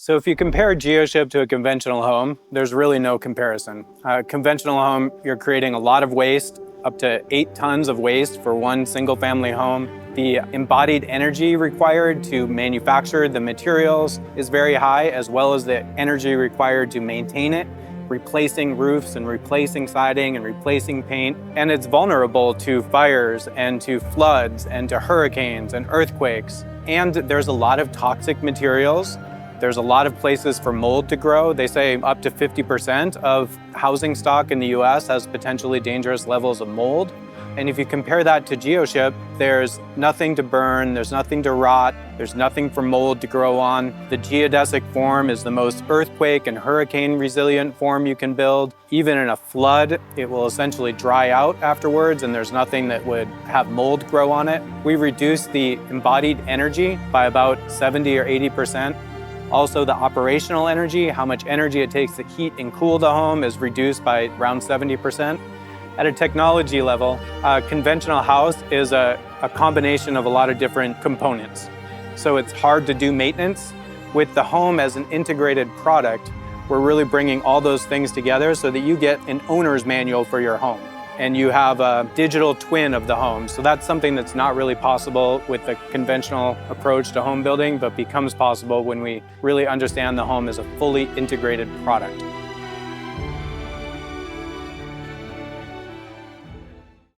So if you compare Geoship to a conventional home, there's really no comparison. A conventional home, you're creating a lot of waste, up to 8 tons of waste for one single family home. The embodied energy required to manufacture the materials is very high, as well as the energy required to maintain it, replacing roofs and replacing siding and replacing paint. And it's vulnerable to fires and to floods and to hurricanes and earthquakes. And there's a lot of toxic materials. There's a lot of places for mold to grow. They say up to 50% of housing stock in the US has potentially dangerous levels of mold. And if you compare that to Geoship, there's nothing to burn, there's nothing to rot, there's nothing for mold to grow on. The geodesic form is the most earthquake and hurricane resilient form you can build. Even in a flood, it will essentially dry out afterwards and there's nothing that would have mold grow on it. We reduce the embodied energy by about 70 or 80%. Also, the operational energy, how much energy it takes to heat and cool the home, is reduced by around 70%. At a technology level, a conventional house is a combination of a lot of different components. So it's hard to do maintenance. With the home as an integrated product, we're really bringing all those things together so that you get an owner's manual for your home. And you have a digital twin of the home. So that's something that's not really possible with the conventional approach to home building, but becomes possible when we really understand the home as a fully integrated product.